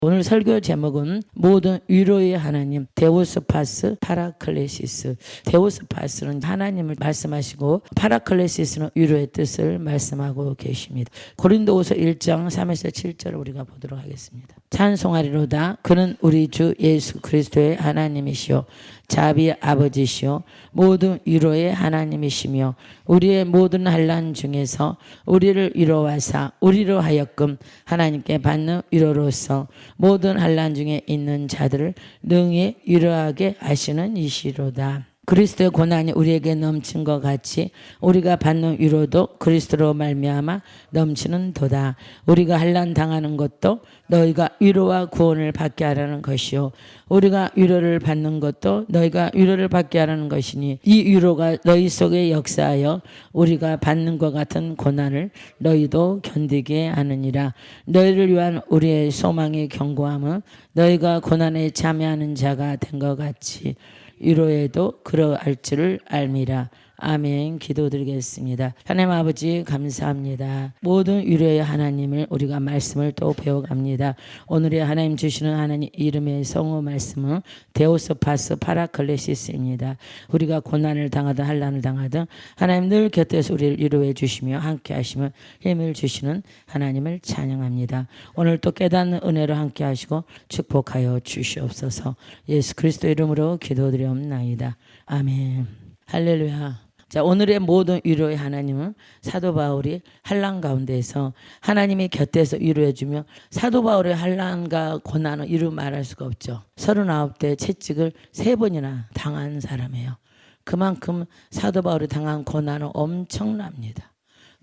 오늘 설교 제목은 모든 위로의 하나님 데우스파스 파라클레시스. 데우스파스는 하나님을 말씀하시고 파라클레시스는 위로의 뜻을 말씀하고 계십니다. 고린도후서 1장 3에서 7절을 우리가 보도록 하겠습니다. 찬송하리로다. 그는 우리 주 예수 그리스도의 하나님이시요 자비의 아버지시요 모든 위로의 하나님이시며 우리의 모든 환난 중에서 우리를 위로하사 우리로 하여금 하나님께 받는 위로로서 모든 환난 중에 있는 자들을 능히 위로하게 하시는 이시로다. 그리스도의 고난이 우리에게 넘친 것 같이 우리가 받는 위로도 그리스도로 말미암아 넘치는 도다. 우리가 환난 당하는 것도 너희가 위로와 구원을 받게 하라는 것이요 우리가 위로를 받는 것도 너희가 위로를 받게 하라는 것이니 이 위로가 너희 속에 역사하여 우리가 받는 것 같은 고난을 너희도 견디게 하느니라. 너희를 위한 우리의 소망의 견고함은 너희가 고난에 참여하는 자가 된 것 같이 위로에도 그러할 줄을 알미라. 아멘. 기도드리겠습니다. 하나님 아버지 감사합니다. 모든 위로의 하나님을 우리가 말씀을 또 배워갑니다. 오늘의 하나님 주시는 하나님 이름의 성호 말씀은 데우스파스 파라클레시스입니다. 우리가 고난을 당하든 환난을 당하든 하나님 늘 곁에서 우리를 위로해 주시며 함께 하시며 힘을 주시는 하나님을 찬양합니다. 오늘 또 깨닫는 은혜로 함께 하시고 축복하여 주시옵소서. 예수 그리스도 이름으로 기도드리옵나이다. 아멘. 할렐루야. 자, 오늘의 모든 위로의 하나님은 사도 바울이 환난 가운데에서 하나님이 곁에서 위로해 주며 사도 바울의 환난과 고난은 이루 말할 수가 없죠. 39대 채찍을 3번이나 당한 사람이에요. 그만큼 사도 바울이 당한 고난은 엄청납니다.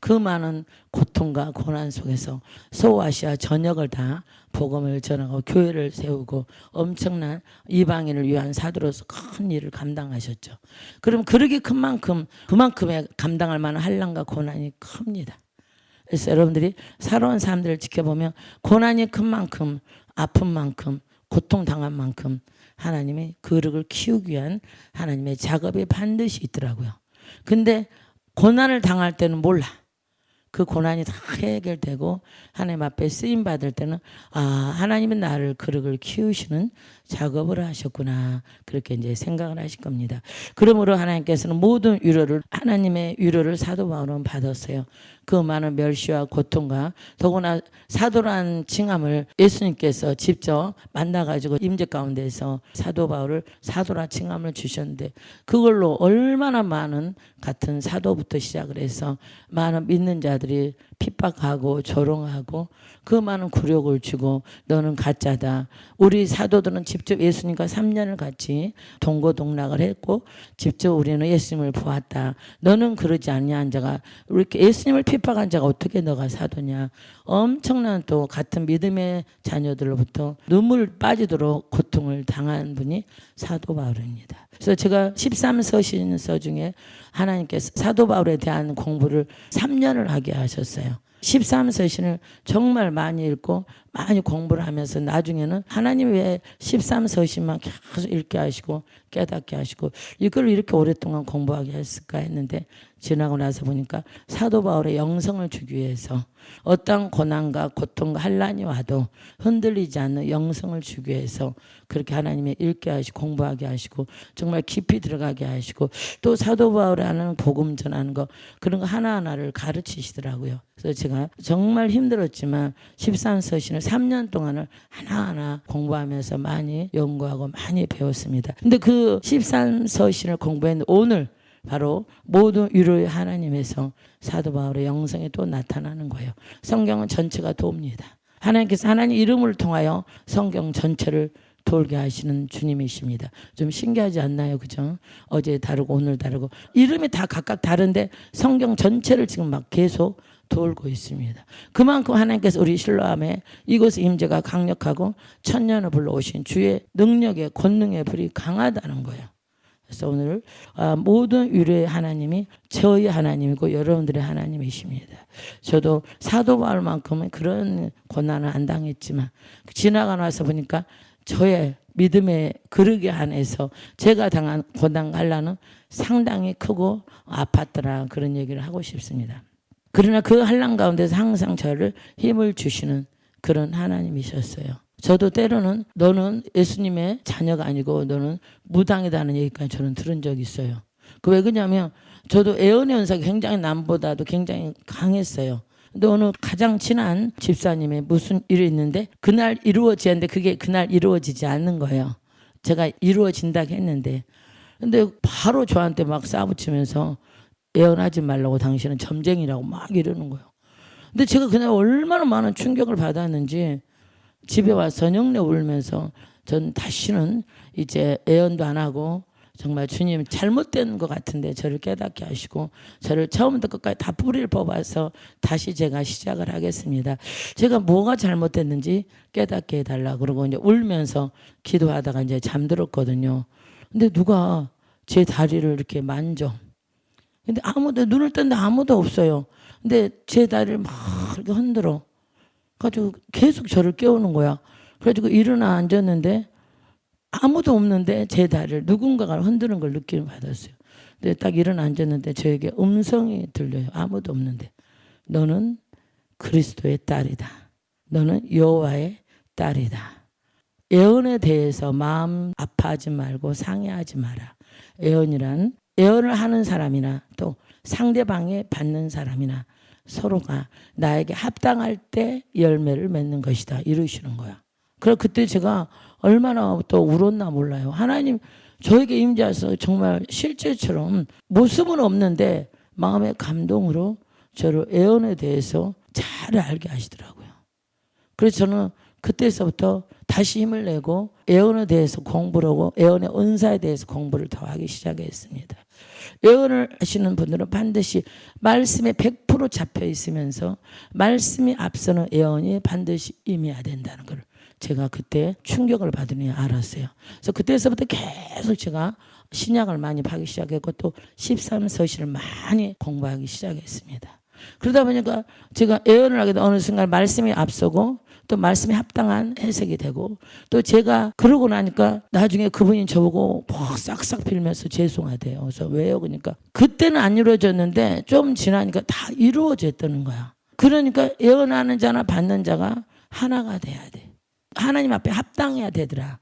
그 많은 고통과 고난 속에서 소아시아 전역을 다 복음을 전하고 교회를 세우고 엄청난 이방인을 위한 사도로서 큰 일을 감당하셨죠. 그럼 그렇게 큰 만큼 그만큼의 감당할 만한 환난과 고난이 큽니다. 그래서 여러분들이 살아온 사람들을 지켜보면 고난이 큰 만큼 아픈 만큼 고통당한 만큼 하나님의 거룩을 키우기 위한 하나님의 작업이 반드시 있더라고요. 근데 고난을 당할 때는 몰라. 그 고난이 다 해결되고 하나님 앞에 쓰임 받을 때는 하나님은 나를 거룩을 키우시는 작업을 하셨구나. 그렇게 이제 생각을 하실 겁니다. 그러므로 하나님께서는 모든 위로를 하나님의 위로를 사도 바울은 받았어요. 그 많은 멸시와 고통과 더구나 사도란 칭함을 예수님께서 직접 만나가지고 임재 가운데서 사도 바울을 사도란 칭함을 주셨는데 그걸로 얼마나 많은 같은 사도부터 시작을 해서 많은 믿는 자들이 핍박하고 조롱하고 그 많은 굴욕을 주고 너는 가짜다. 우리 사도들은 직접 예수님과 3년을 같이 동고동락을 했고 직접 우리는 예수님을 보았다. 너는 그러지 않냐 자가 이렇게 예수님을 핍박한 자가 어떻게 너가 사도냐. 엄청난 또 같은 믿음의 자녀들로부터 눈물 빠지도록 고통을 당한 분이 사도 바울입니다. 그래서 제가 13서신서 중에 하나님께서 사도 바울에 대한 공부를 3년을 하게 하셨어요. 13서신을 정말 많이 읽고 많이 공부를 하면서 나중에는 하나님 왜 13서신만 계속 읽게 하시고 깨닫게 하시고 이걸 이렇게 오랫동안 공부하게 했을까 했는데 지나고 나서 보니까 사도 바울의 영성을 주기 위해서 어떤 고난과 고통과 환난이 와도 흔들리지 않는 영성을 주기 위해서 그렇게 하나님이 읽게 하시고 공부하게 하시고 정말 깊이 들어가게 하시고 또 사도 바울이 하는 복음 전하는 거 그런 거 하나하나를 가르치시더라고요. 그래서 제가 정말 힘들었지만 13서신을 3년 동안을 하나하나 공부하면서 많이 연구하고 많이 배웠습니다. 근데 그 13서신을 공부했는데 오늘 바로 모든 위로의 하나님에서 사도 바울의 영성이 또 나타나는 거예요. 성경은 전체가 돕니다. 하나님께서 하나님 이름을 통하여 성경 전체를 돌게 하시는 주님이십니다. 좀 신기하지 않나요? 그죠? 어제 다르고 오늘 다르고 이름이 다 각각 다른데 성경 전체를 지금 막 계속 돌고 있습니다. 그만큼 하나님께서 우리 실로암에 이곳의 임재가 강력하고 천년을 불러오신 주의 능력의 권능의 불이 강하다는 거예요. 그래서 오늘 모든 위로의 하나님이 저희 하나님이고 여러분들의 하나님이십니다. 저도 사도 바울만큼은 그런 고난을 안 당했지만 지나가 나서 보니까 저의 믿음의 그릇에 한해서 제가 당한 고난 환난은 상당히 크고 아팠더라 그런 얘기를 하고 싶습니다. 그러나 그 환난 가운데서 항상 저를 힘을 주시는 그런 하나님이셨어요. 저도 때로는 너는 예수님의 자녀가 아니고 너는 무당이다는 얘기까지 저는 들은 적이 있어요. 그 왜 그러냐면 저도 애언의 은사가 굉장히 남보다도 굉장히 강했어요. 근데 어느 가장 친한 집사님의 무슨 일이 있는데 그날 이루어져야 하는데 그게 그날 이루어지지 않는 거예요. 제가 이루어진다고 했는데 근데 바로 저한테 막 싸붙이면서 애언하지 말라고 당신은 점쟁이라고 막 이러는 거예요. 근데 제가 그날 얼마나 많은 충격을 받았는지 집에 와서 저녁내 울면서 전 다시는 이제 애언도 안 하고 정말 주님 잘못된 것 같은데 저를 깨닫게 하시고 저를 처음부터 끝까지 다 뿌리를 뽑아서 다시 제가 시작을 하겠습니다. 제가 뭐가 잘못됐는지 깨닫게 해달라 그러고 이제 울면서 기도하다가 이제 잠들었거든요. 근데 누가 제 다리를 이렇게 만져. 근데 아무도 눈을 떴는데 아무도 없어요. 근데 제 다리를 막 이렇게 흔들어. 가지고 계속 저를 깨우는 거야. 그래가지고 일어나 앉았는데 아무도 없는데 제 다리를 누군가가 흔드는 걸 느낌을 받았어요. 근데 딱 일어나 앉았는데 저에게 음성이 들려요. 아무도 없는데 너는 그리스도의 딸이다. 너는 여호와의 딸이다. 애언에 대해서 마음 아파하지 말고 상해하지 마라. 애언이란 애언을 하는 사람이나 또 상대방에 받는 사람이나 서로가 나에게 합당할 때 열매를 맺는 것이다. 이러시는 거야. 그래서 그때 제가 얼마나 또 울었나 몰라요. 하나님 저에게 임재하셔서 정말 실제처럼 모습은 없는데 마음의 감동으로 저를 애언에 대해서 잘 알게 하시더라고요. 그래서 저는 그때서부터 다시 힘을 내고 애언에 대해서 공부를 하고 애언의 은사에 대해서 공부를 더 하기 시작했습니다. 애언을 하시는 분들은 반드시 말씀에 100% 잡혀 있으면서 말씀이 앞서는 애언이 반드시 임해야 된다는 걸 제가 그때 충격을 받으니 알았어요. 그래서 그때서부터 계속 제가 신약을 많이 파기 시작했고 또 13서시를 많이 공부하기 시작했습니다. 그러다 보니까 제가 애언을 하게 되 어느 순간 말씀이 앞서고 또 말씀에 합당한 해석이 되고 또 제가 그러고 나니까 나중에 그분이 저보고 막 싹싹 빌면서 죄송하대요. 그래서 왜요? 그러니까 그때는 안 이루어졌는데 좀 지나니까 다 이루어졌다는 거야. 그러니까 예언하는 자나 받는 자가 하나가 돼야 돼. 하나님 앞에 합당해야 되더라.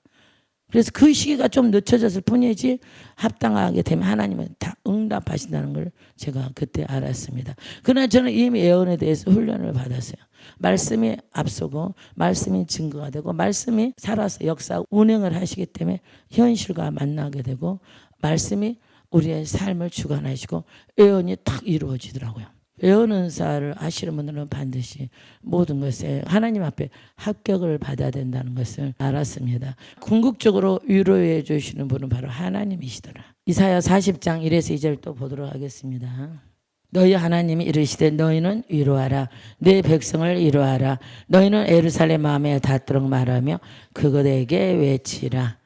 그래서 그 시기가 좀 늦춰졌을 뿐이지 합당하게 되면 하나님은 다 응답하신다는 걸 제가 그때 알았습니다. 그러나 저는 이미 예언에 대해서 훈련을 받았어요. 말씀이 앞서고 말씀이 증거가 되고 말씀이 살아서 역사 운행을 하시기 때문에 현실과 만나게 되고 말씀이 우리의 삶을 주관하시고 예언이 딱 이루어지더라고요. 예언 은사를 하시는 분들은 반드시 모든 것에 하나님 앞에 합격을 받아야 된다는 것을 알았습니다. 궁극적으로 위로해 주시는 분은 바로 하나님이시더라. 이사야 40장 1에서 2절 또 보도록 하겠습니다. 너희 하나님이 이르시되 너희는 위로하라. 내 백성을 위로하라. 너희는 예루살렘 마음에 닿도록 말하며 그것에게 외치라.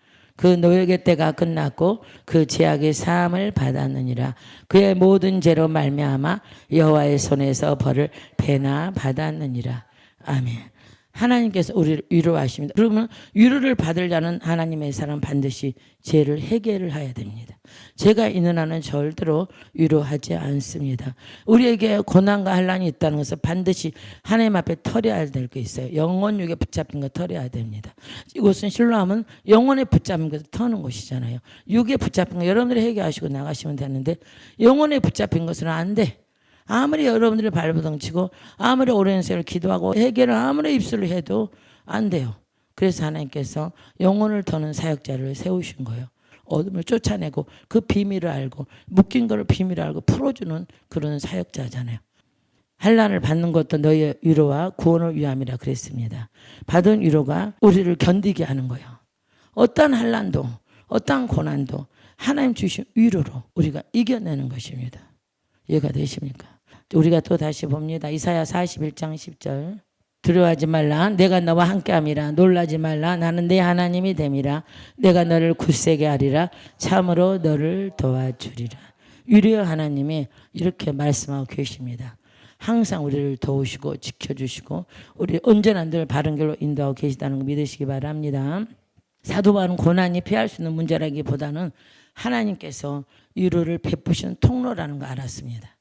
그 노역의 때가 끝났고 그 죄악의 사함을 받았느니라. 그의 모든 죄로 말미암아 여호와의 손에서 벌을 배나 받았느니라. 아멘. 하나님께서 우리를 위로하십니다. 그러면 위로를 받을 자는 하나님의 사람 반드시 죄를 해결을 해야 됩니다. 죄가 있는 한은 절대로 위로하지 않습니다. 우리에게 고난과 환난이 있다는 것은 반드시 하나님 앞에 털어야 될 게 있어요. 영혼 육에 붙잡힌 거 털어야 됩니다. 이곳은 실로하면 영혼에 붙잡힌 것을 터는 곳이잖아요. 육에 붙잡힌 거 여러분들이 해결하시고 나가시면 되는데 영혼에 붙잡힌 것은 안 돼. 아무리 여러분들이 발버둥치고 아무리 오랜 세월 기도하고 해결을 아무리 입술을 해도 안 돼요. 그래서 하나님께서 영혼을 터는 사역자를 세우신 거예요. 어둠을 쫓아내고 그 비밀을 알고 묶인 거를 비밀을 알고 풀어주는 그런 사역자잖아요. 환난을 받는 것도 너희의 위로와 구원을 위함이라 그랬습니다. 받은 위로가 우리를 견디게 하는 거예요. 어떠한 환난도 어떠한 고난도 하나님 주신 위로로 우리가 이겨내는 것입니다. 이해가 되십니까? 우리가 또 다시 봅니다. 이사야 41장 10절. 두려워하지 말라. 내가 너와 함께함이라. 놀라지 말라. 나는 네 하나님이 됨이라. 내가 너를 굳세게 하리라. 참으로 너를 도와주리라. 위로의 하나님이 이렇게 말씀하고 계십니다. 항상 우리를 도우시고 지켜주시고 우리 언제나 늘 바른 길로 인도하고 계시다는 거 믿으시기 바랍니다. 사도 바울은 고난이 피할 수 있는 문제라기보다는 하나님께서 위로를 베푸시는 통로라는 거 알았습니다.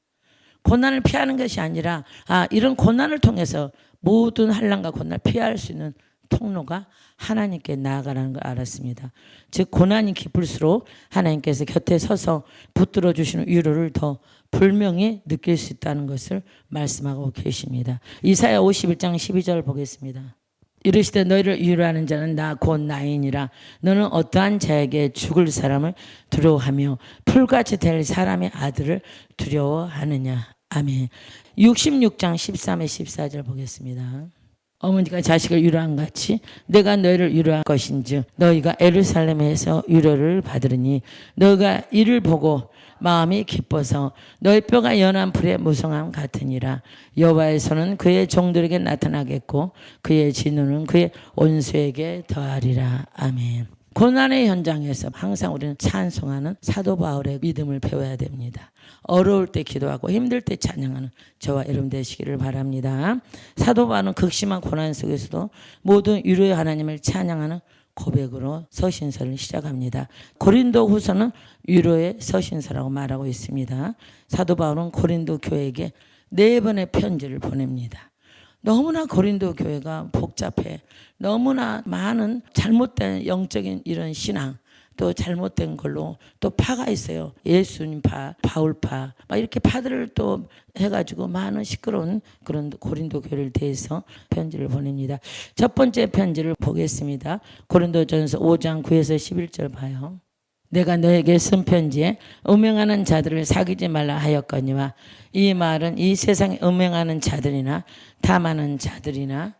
고난을 피하는 것이 아니라 이런 고난을 통해서 모든 환난과 고난을 피할 수 있는 통로가 하나님께 나아가라는 걸 알았습니다. 즉 고난이 깊을수록 하나님께서 곁에 서서 붙들어 주시는 위로를 더 분명히 느낄 수 있다는 것을 말씀하고 계십니다. 이사야 51장 12절 보겠습니다. 이르시되 너희를 위로하는 자는 나 곧 나이니라. 너는 어떠한 자에게 죽을 사람을 두려워하며 풀같이 될 사람의 아들을 두려워하느냐. 아멘. 66장 13에 14절 보겠습니다. 어머니가 자식을 위로한 같이 내가 너희를 위로할 것인즉 너희가 예루살렘에서 위로를 받으리니 너희가 이를 보고 마음이 기뻐서 너희 뼈가 연한 불의 무성함 같으니라. 여호와의 손은 그의 종들에게 나타나겠고 그의 진노는 그의 원수에게 더하리라. 아멘. 고난의 현장에서 항상 우리는 찬송하는 사도 바울의 믿음을 배워야 됩니다. 어려울 때 기도하고 힘들 때 찬양하는 저와 여러분 되시기를 바랍니다. 사도 바울은 극심한 고난 속에서도 모든 위로의 하나님을 찬양하는 고백으로 서신서를 시작합니다. 고린도 후서는 위로의 서신서라고 말하고 있습니다. 사도 바울은 고린도 교회에게 4번의 편지를 보냅니다. 너무나 고린도 교회가 복잡해. 너무나 많은 잘못된 영적인 이런 신앙, 또 잘못된 걸로 또 파가 있어요. 예수님파, 바울파, 막 이렇게 파들을 또 해가지고 많은 시끄러운 그런 고린도 교회를 대해서 편지를 보냅니다. 첫 번째 편지를 보겠습니다. 고린도전서 5장 9에서 11절 봐요. 내가 너에게 쓴 편지에 음행하는 자들을 사귀지 말라 하였거니와 이 말은 이 세상에 음행하는 자들이나 탐하는 자들이나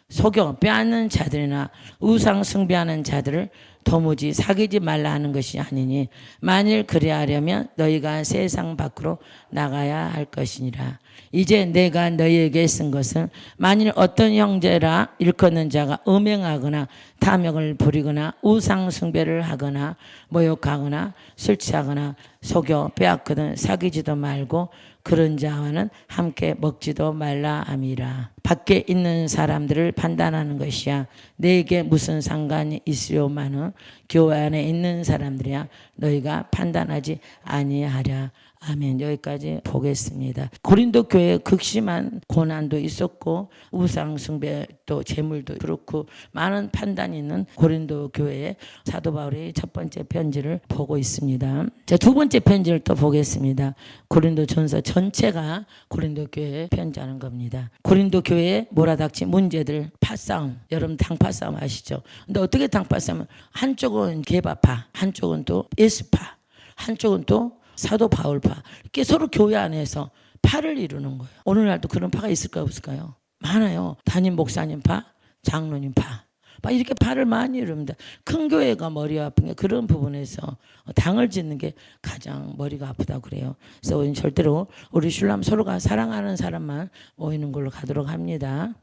속여 빼앗는 자들이나 우상 숭배하는 자들을 도무지 사귀지 말라 하는 것이 아니니 만일 그리하려면 너희가 세상 밖으로 나가야 할 것이니라. 이제 내가 너희에게 쓴 것은 만일 어떤 형제라 일컫는 자가 음행하거나 탐욕을 부리거나 우상 숭배를 하거나 모욕하거나 술 취하거나 속여 빼앗거든 사귀지도 말고 그런 자와는 함께 먹지도 말라 함이라. 밖에 있는 사람들을 판단하는 것이야 내게 무슨 상관이 있으려마는 교회 안에 있는 사람들이야 너희가 판단하지 아니하랴. 아멘. 여기까지 보겠습니다. 고린도 교회에 극심한 고난도 있었고 우상 숭배 또 재물도 그렇고 많은 판단이 있는 고린도 교회에 사도 바울이 첫 번째 편지를 보고 있습니다. 자, 두 번째 편지를 또 보겠습니다. 고린도 전서 전체가 고린도 교회에 편지하는 겁니다. 고린도 교회에 몰아닥친 문제들, 파싸움, 여러분 당파싸움 아시죠? 근데 어떻게 당파싸움은 한쪽은 개바파, 한쪽은 또 예수파, 한쪽은 또 사도 바울파, 이렇게 서로 교회 안에서 파를 이루는 거예요. 오늘날도 그런 파가 있을까요 없을까요? 많아요. 담임 목사님 파, 장로님 파, 막 이렇게 파를 많이 이룹니다. 큰 교회가 머리 아픈 게 그런 부분에서 당을 짓는 게 가장 머리가 아프다고 그래요. 그래서 우리는 절대로 우리 신랑 서로가 사랑하는 사람만 모이는 걸로 가도록 합니다.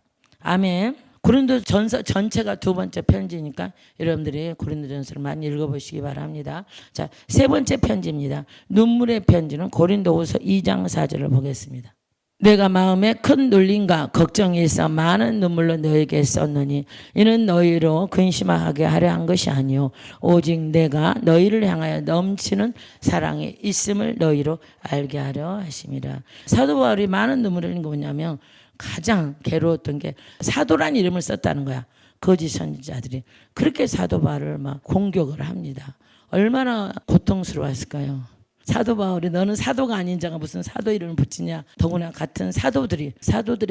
아멘. 고린도 전서 전체가 두 번째 편지니까 여러분들이 고린도 전서를 많이 읽어보시기 바랍니다. 자, 세 번째 편지입니다. 눈물의 편지는 고린도후서 2장 4절을 보겠습니다. 내가 마음에 큰 눌림과 걱정이 있어 많은 눈물로 너에게 썼느니 이는 너희로 근심하게 하려 한 것이 아니요 오직 내가 너희를 향하여 넘치는 사랑이 있음을 너희로 알게 하려 하심이라. 사도 바울이 많은 눈물을 흘린 게 뭐냐면 가장 괴로웠던 게 사도란 이름을 썼다는 거야. 거짓 선지자들이 그렇게 사도 바울을 막 공격을 합니다. 얼마나 고통스러웠을까요? 사도 바울이 너는 사도가 아닌 자가 무슨 사도 이름을 붙이냐. 더구나 같은 사도들이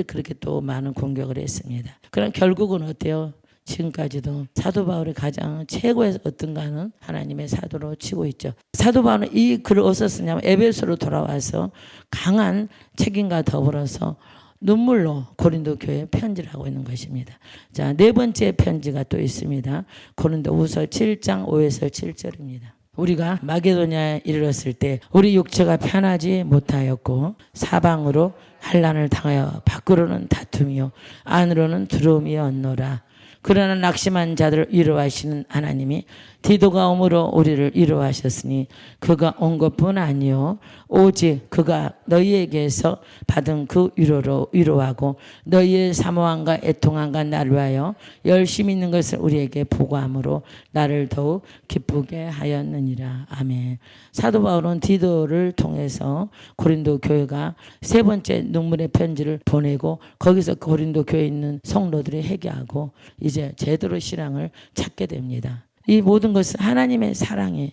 그렇게 또 많은 공격을 했습니다. 그럼 결국은 어때요? 지금까지도 사도 바울이 가장 최고의 어떤가는 하나님의 사도로 치고 있죠. 사도 바울은 이 글을 어디서 쓰냐면 에베소로 돌아와서 강한 책임과 더불어서 눈물로 고린도 교회에 편지를 하고 있는 것입니다. 자, 네 번째 편지가 또 있습니다. 고린도후서 7장 5에서 7절입니다. 우리가 마게도냐에 이르렀을 때 우리 육체가 편하지 못하였고 사방으로 환난을 당하여 밖으로는 다툼이요 안으로는 두려움이었노라. 그러나 낙심한 자들을 위로하시는 하나님이 디도가 오므로 우리를 위로하셨으니 그가 온 것뿐 아니요 오직 그가 너희에게서 받은 그 위로로 위로하고 너희의 사모함과 애통함과 나를 위하여 열심히 있는 것을 우리에게 보고함으로 나를 더욱 기쁘게 하였느니라. 아멘. 사도 바울은 디도를 통해서 고린도 교회가 세 번째 눈물의 편지를 보내고 거기서 고린도 교회에 있는 성도들이 회개하고 이 이제 제대로 신앙을 찾게 됩니다. 이 모든 것은 하나님의 사랑이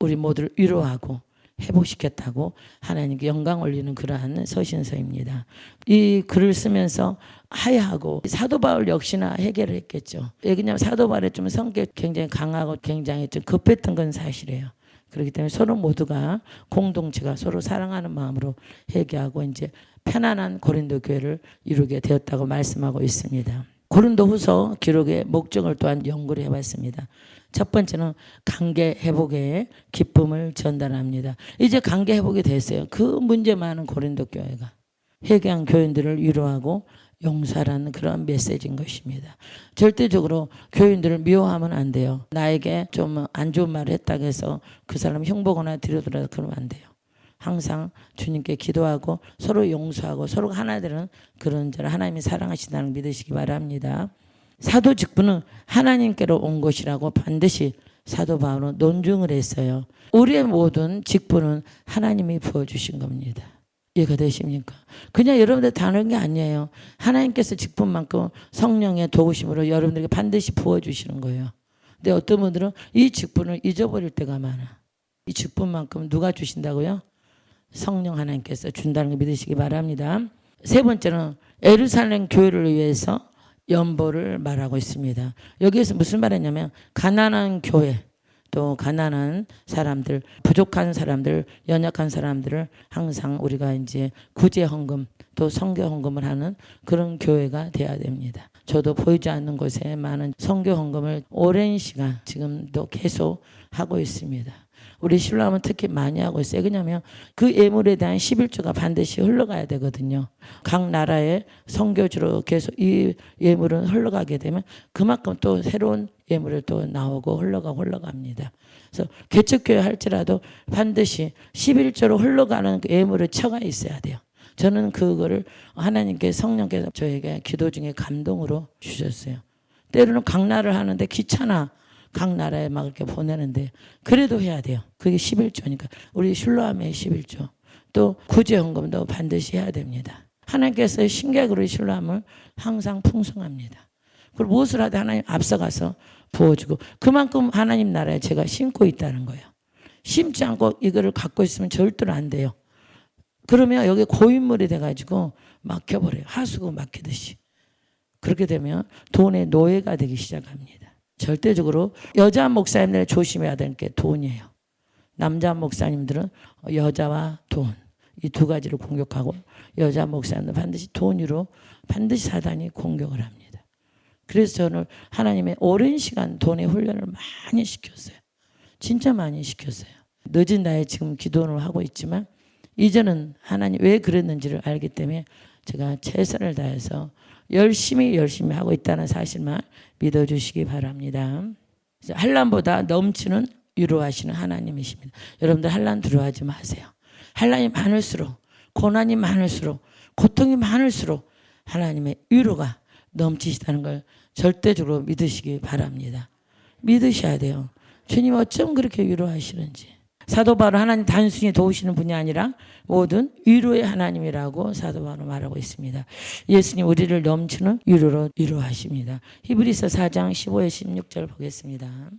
우리 모두를 위로하고 회복시켰다고 하나님께 영광 올리는 그러한 서신서입니다. 이 글을 쓰면서 하야하고 사도 바울 역시나 해결을 했겠죠. 왜냐하면 사도 바울의 좀 성격 굉장히 강하고 굉장히 좀 급했던 건 사실이에요. 그렇기 때문에 서로 모두가 공동체가 서로 사랑하는 마음으로 회개하고 이제 편안한 고린도 교회를 이루게 되었다고 말씀하고 있습니다. 고린도후서 기록의 목적을 또한 연구를 해봤습니다. 첫 번째는 관계 회복의 기쁨을 전달합니다. 이제 관계 회복이 됐어요. 그 문제 많은 고린도 교회가 회개한 교인들을 위로하고 용서하라는 그런 메시지인 것입니다. 절대적으로 교인들을 미워하면 안 돼요. 나에게 좀 안 좋은 말을 했다고 해서 그 사람 흉보거나 들여들어서 그러면 안 돼요. 항상 주님께 기도하고 서로 용서하고 서로가 하나 되는 그런 자를 하나님이 사랑하신다는 걸 믿으시기 바랍니다. 사도 직분은 하나님께로 온 것이라고 반드시 사도 바울은 논증을 했어요. 우리의 모든 직분은 하나님이 부어주신 겁니다. 이해가 되십니까? 그냥 여러분들 다른 게 아니에요. 하나님께서 직분만큼 성령의 도우심으로 여러분들에게 반드시 부어주시는 거예요. 근데 어떤 분들은 이 직분을 잊어버릴 때가 많아. 이 직분만큼 누가 주신다고요? 성령 하나님께서 준다는 걸 믿으시기 바랍니다. 세 번째는 예루살렘 교회를 위해서 연보를 말하고 있습니다. 여기에서 무슨 말이냐면 가난한 교회 또 가난한 사람들, 부족한 사람들, 연약한 사람들을 항상 우리가 이제 구제 헌금 또 선교 헌금을 하는 그런 교회가 돼야 됩니다. 저도 보이지 않는 곳에 많은 선교 헌금을 오랜 시간 지금도 계속 하고 있습니다. 우리 신랑은 특히 많이 하고 있어요. 왜냐하면 그 예물에 대한 11조가 반드시 흘러가야 되거든요. 각 나라의 선교주로 계속 이 예물은 흘러가게 되면 그만큼 또 새로운 예물이 또 나오고 흘러갑니다. 그래서 개척교회 할지라도 반드시 11조로 흘러가는 예물의 처가 있어야 돼요. 저는 그거를 하나님께 성령께서 저에게 기도 중에 감동으로 주셨어요. 때로는 강나를 하는데 귀찮아. 각 나라에 막 이렇게 보내는데 그래도 해야 돼요. 그게 11조니까 우리 슐로암의 11조 또 구제헌금도 반드시 해야 됩니다. 하나님께서 신격으로 슐로암을 항상 풍성합니다. 그리고 무엇을 하든 하나님 앞서가서 부어주고 그만큼 하나님 나라에 제가 심고 있다는 거예요. 심지 않고 이거를 갖고 있으면 절대로 안 돼요. 그러면 여기 고인물이 돼가지고 막혀버려요. 하수구 막히듯이. 그렇게 되면 돈의 노예가 되기 시작합니다. 절대적으로 여자 목사님들 조심해야 되는 게 돈이에요. 남자 목사님들은 여자와 돈 이 두 가지를 공격하고 여자 목사님들은 반드시 돈으로 반드시 사단이 공격을 합니다. 그래서 저는 하나님의 오랜 시간 돈의 훈련을 많이 시켰어요. 진짜 많이 시켰어요. 늦은 나이에 지금 기도를 하고 있지만 이제는 하나님 왜 그랬는지를 알기 때문에 제가 최선을 다해서 열심히 하고 있다는 사실만 믿어주시기 바랍니다. 환난보다 넘치는 위로하시는 하나님이십니다. 여러분들 환난 두려워하지 마세요. 환난이 많을수록 고난이 많을수록 고통이 많을수록 하나님의 위로가 넘치시다는 걸 절대적으로 믿으시기 바랍니다. 믿으셔야 돼요. 주님 어쩜 그렇게 위로하시는지. 사도 바울은 하나님 단순히 도우시는 분이 아니라 모든 위로의 하나님이라고 사도 바울은 말하고 있습니다. 예수님 우리를 넘치는 위로로 위로하십니다. 히브리서 4장 15에 16절 보겠습니다.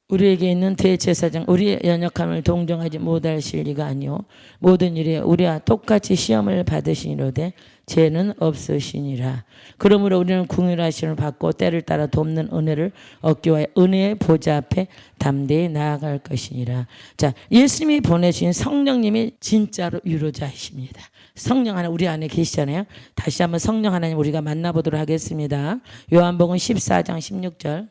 우리에게 있는 대제사장 우리의 연약함을 동정하지 못하실 리가 아니요 모든 일에 우리와 똑같이 시험을 받으시니로되 죄는 없으시니라. 그러므로 우리는 긍휼하심을 받고 때를 따라 돕는 은혜를 얻기 위하여 은혜의 보좌 앞에 담대히 나아갈 것이니라. 자, 예수님이 보내신 성령님이 진짜로 위로자이십니다. 성령 하나님 우리 안에 계시잖아요. 다시 한번 성령 하나님 우리가 만나보도록 하겠습니다. 요한복음 14장 16절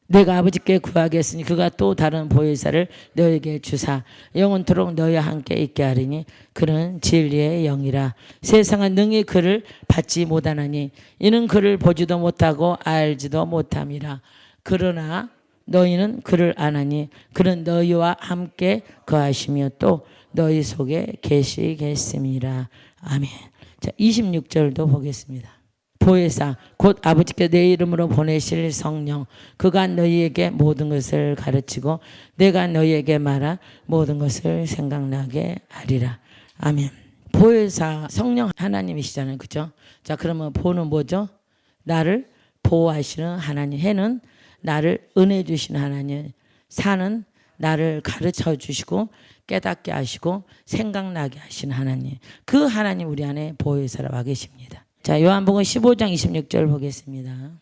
내가 아버지께 구하겠으니 그가 또 다른 보혜사를 너에게 주사 영원토록 너희와 함께 있게 하리니 그는 진리의 영이라. 세상은 능히 그를 받지 못하나니 이는 그를 보지도 못하고 알지도 못함이라. 그러나 너희는 그를 아나니 그는 너희와 함께 거하시며 또 너희 속에 계시겠음이라. 아멘. 자, 26절도 보겠습니다. 보혜사 곧 아버지께 내 이름으로 보내실 성령 그가 너희에게 모든 것을 가르치고 내가 너희에게 말한 모든 것을 생각나게 하리라. 아멘. 보혜사 성령 하나님이시잖아요. 그죠? 자, 그러면 보는 뭐죠? 나를 보호하시는 하나님, 해는 나를 은혜 주시는 하나님, 산은 나를 가르쳐 주시고 깨닫게 하시고 생각나게 하시는 하나님, 그 하나님 우리 안에 보혜사라 계십니다. 자, 요한복음 15장 26절 보겠습니다.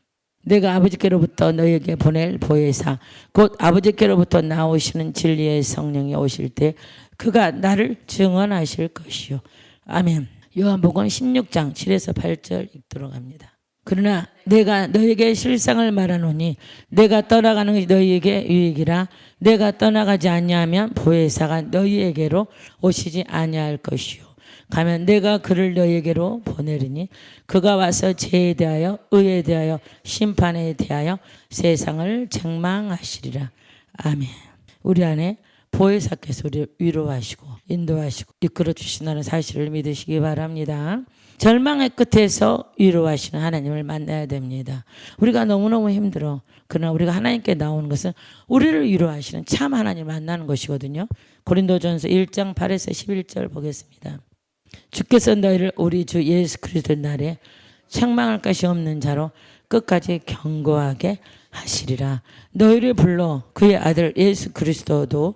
내가 아버지께로부터 너희에게 보낼 보혜사 곧 아버지께로부터 나오시는 진리의 성령이 오실 때 그가 나를 증언하실 것이요. 아멘. 요한복음 16장 7에서 8절 읽도록 합니다. 그러나 내가 너희에게 실상을 말하노니 내가 떠나가는 것이 너희에게 유익이라. 내가 떠나가지 아니하면 보혜사가 너희에게로 오시지 아니할 것이요. 가면 내가 그를 너희에게로 보내리니 그가 와서 죄에 대하여 의에 대하여 심판에 대하여 세상을 책망하시리라. 아멘. 우리 안에 보혜사께서 우리를 위로하시고 인도하시고 이끌어 주신다는 사실을 믿으시기 바랍니다. 절망의 끝에서 위로하시는 하나님을 만나야 됩니다. 우리가 너무너무 힘들어. 그러나 우리가 하나님께 나오는 것은 우리를 위로하시는 참 하나님을 만나는 것이거든요. 고린도전서 1장 8에서 11절 보겠습니다. 주께서 너희를 우리 주 예수 그리스도 날에 책망할 것이 없는 자로 끝까지 견고하게 하시리라. 너희를 불러 그의 아들 예수 그리스도도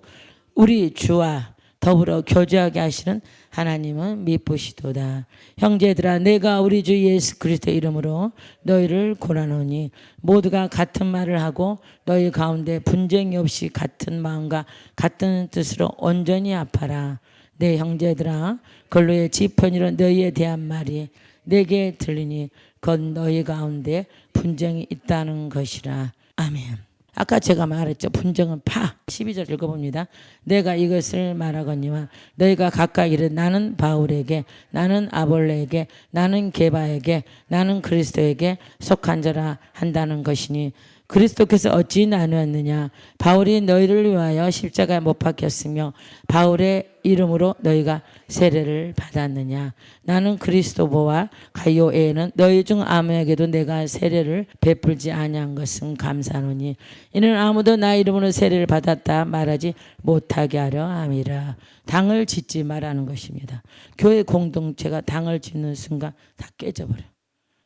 우리 주와 더불어 교제하게 하시는 하나님은 미쁘시도다. 형제들아, 내가 우리 주 예수 그리스도 이름으로 너희를 고라노니 모두가 같은 말을 하고 너희 가운데 분쟁이 없이 같은 마음과 같은 뜻으로 온전히 아파라. 내 형제들아, 근로의 지편이로 너희에 대한 말이 내게 들리니 곧 너희 가운데 분쟁이 있다는 것이라. 아멘. 아까 제가 말했죠. 분쟁은 파. 12절 읽어봅니다. 내가 이것을 말하거니와 너희가 각각 이르 나는 바울에게, 나는 아볼레에게, 나는 게바에게, 나는 그리스도에게 속한 자라 한다는 것이니 그리스도께서 어찌 나누었느냐. 바울이 너희를 위하여 십자가에 못 박혔으며 바울의 이름으로 너희가 세례를 받았느냐. 나는 그리스도보와 가이오 외에는 너희 중 아무에게도 내가 세례를 베풀지 아니한 것은 감사하노니 이는 아무도 나 이름으로 세례를 받았다 말하지 못하게 하려 함이라. 당을 짓지 말라는 것입니다. 교회 공동체가 당을 짓는 순간 다 깨져버려.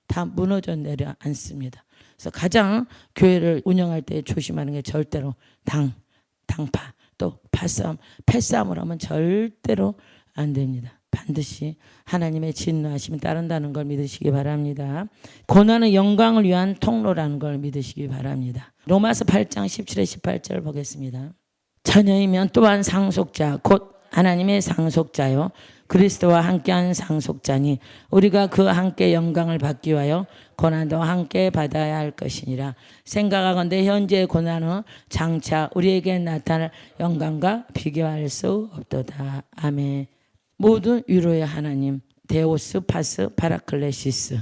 다 무너져 내려 앉습니다. 그래서 가장 교회를 운영할 때 조심하는 게 절대로 당파, 또 파싸움, 패싸움을 하면 절대로 안 됩니다. 반드시 하나님의 진노하심이 따른다는 걸 믿으시기 바랍니다. 고난은 영광을 위한 통로라는 걸 믿으시기 바랍니다. 로마서 8장 17에 18절 보겠습니다. 자녀이면 또한 상속자 곧 하나님의 상속자요 그리스도와 함께한 상속자니 우리가 그와 함께 영광을 받기 위하여 고난도 함께 받아야 할 것이니라. 생각하건대 현재의 고난은 장차 우리에게 나타날 영광과 비교할 수 없도다. 아멘. 모든 위로의 하나님 데오스 파스 파라클레시스,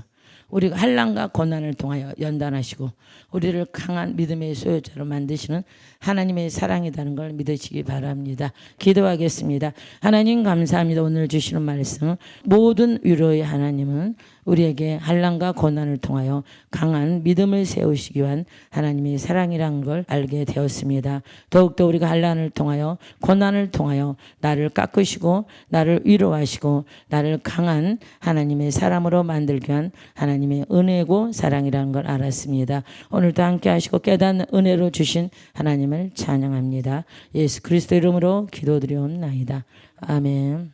우리가 환난과 고난을 통하여 연단하시고 우리를 강한 믿음의 소유자로 만드시는 하나님의 사랑이라는 걸 믿으시기 바랍니다. 기도하겠습니다. 하나님 감사합니다. 오늘 주시는 말씀, 모든 위로의 하나님은 우리에게 환난과 고난을 통하여 강한 믿음을 세우시기 위한 하나님의 사랑이라는 걸 알게 되었습니다. 더욱더 우리가 환난을 통하여 고난을 통하여 나를 깎으시고 나를 위로하시고 나를 강한 하나님의 사람으로 만들기 위한 하나님의 은혜고 사랑이라는 걸 알았습니다. 오늘도 함께 하시고 깨닫는 은혜로 주신 하나님을 찬양합니다. 예수 그리스도 이름으로 기도드리옵나이다. 아멘.